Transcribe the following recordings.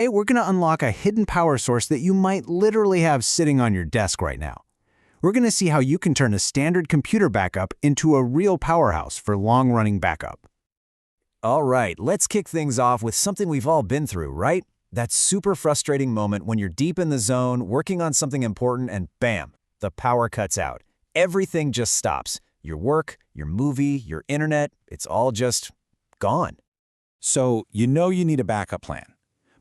Today, we're going to unlock a hidden power source that you might literally have sitting on your desk right now. We're going to see how you can turn a standard computer backup into a real powerhouse for long-running backup. All right, let's kick things off with something we've all been through, right? That super frustrating moment when you're deep in the zone, working on something important, and bam, the power cuts out. Everything just stops. Your work, your movie, your internet, it's all just gone. So you know you need a backup plan.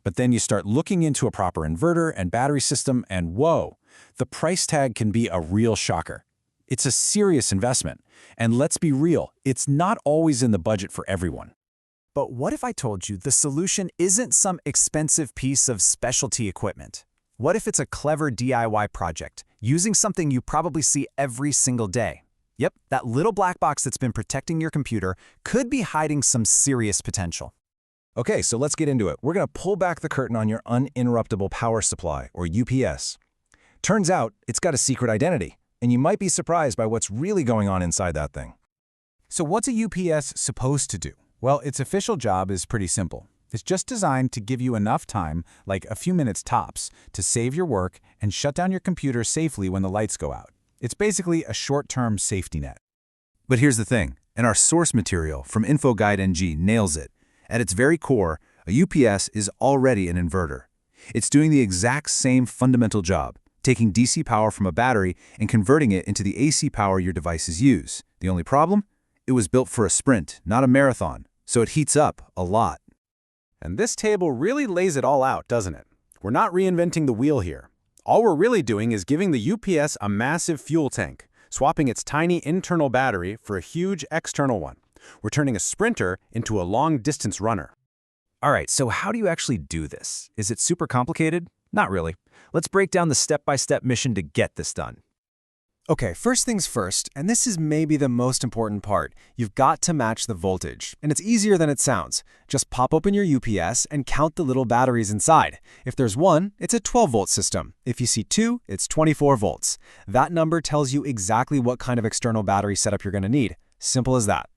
But then you start looking into a proper inverter and battery system, and whoa, the price tag can be a real shocker. It's a serious investment. And let's be real, it's not always in the budget for everyone. But what if I told you the solution isn't some expensive piece of specialty equipment? What if it's a clever DIY project, using something you probably see every single day? Yep, that little black box that's been protecting your computer could be hiding some serious potential. Okay, so let's get into it. We're going to pull back the curtain on your uninterruptible power supply, or UPS. Turns out, it's got a secret identity, and you might be surprised by what's really going on inside that thing. So what's a UPS supposed to do? Well, its official job is pretty simple. It's just designed to give you enough time, like a few minutes tops, to save your work and shut down your computer safely when the lights go out. It's basically a short-term safety net. But here's the thing, and our source material from InfoGuide-NG nails it. At its very core, a UPS is already an inverter. It's doing the exact same fundamental job, taking DC power from a battery and converting it into the AC power your devices use. The only problem? It was built for a sprint, not a marathon, so it heats up a lot. And this table really lays it all out, doesn't it? We're not reinventing the wheel here. All we're really doing is giving the UPS a massive fuel tank, swapping its tiny internal battery for a huge external one. We're turning a sprinter into a long-distance runner. All right, so how do you actually do this? Is it super complicated? Not really. Let's break down the step-by-step mission to get this done. Okay, first things first, and this is maybe the most important part. You've got to match the voltage, and it's easier than it sounds. Just pop open your UPS and count the little batteries inside. If there's 1, it's a 12-volt system. If you see 2, it's 24 volts. That number tells you exactly what kind of external battery setup you're going to need. Simple as that.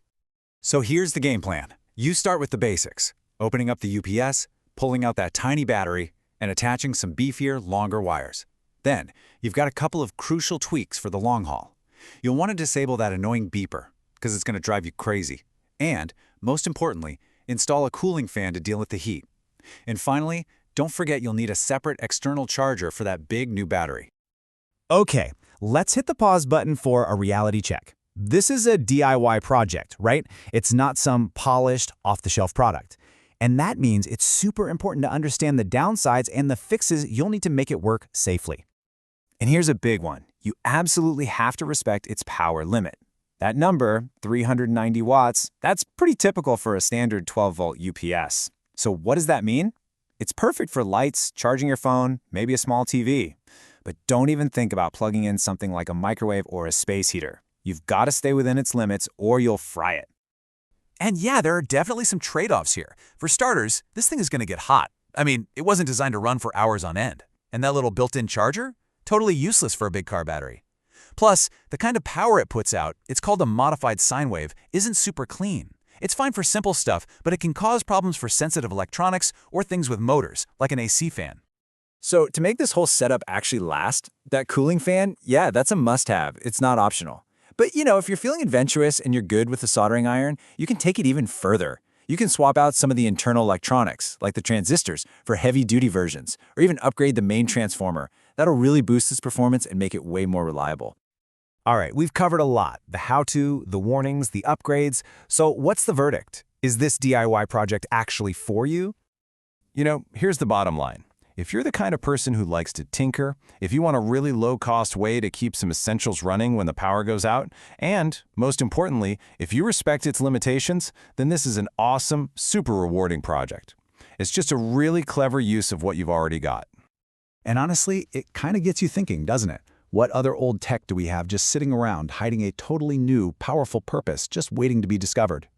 So here's the game plan. You start with the basics, opening up the UPS, pulling out that tiny battery, and attaching some beefier, longer wires. Then, you've got a couple of crucial tweaks for the long haul. You'll want to disable that annoying beeper, because it's going to drive you crazy. And, most importantly, install a cooling fan to deal with the heat. And finally, don't forget you'll need a separate external charger for that big new battery. Okay, let's hit the pause button for a reality check. This is a DIY project, right? It's not some polished, off-the-shelf product. And that means it's super important to understand the downsides and the fixes you'll need to make it work safely. And here's a big one. You absolutely have to respect its power limit. That number, 390 watts, that's pretty typical for a standard 12-volt UPS. So what does that mean? It's perfect for lights, charging your phone, maybe a small TV. But don't even think about plugging in something like a microwave or a space heater. You've got to stay within its limits or you'll fry it. And yeah, there are definitely some trade-offs here. For starters, this thing is going to get hot. I mean, it wasn't designed to run for hours on end. And that little built-in charger? Totally useless for a big car battery. Plus, the kind of power it puts out, it's called a modified sine wave, isn't super clean. It's fine for simple stuff, but it can cause problems for sensitive electronics or things with motors, like an AC fan. So to make this whole setup actually last, that cooling fan, yeah, that's a must-have. It's not optional. But you know, if you're feeling adventurous and you're good with the soldering iron, you can take it even further. You can swap out some of the internal electronics, like the transistors, for heavy-duty versions, or even upgrade the main transformer. That'll really boost its performance and make it way more reliable. All right, we've covered a lot. The how-to, the warnings, the upgrades. So what's the verdict? Is this DIY project actually for you? You know, here's the bottom line. If you're the kind of person who likes to tinker, if you want a really low-cost way to keep some essentials running when the power goes out, and, most importantly, if you respect its limitations, then this is an awesome, super rewarding project. It's just a really clever use of what you've already got. And honestly, it kind of gets you thinking, doesn't it? What other old tech do we have just sitting around, hiding a totally new, powerful purpose, just waiting to be discovered?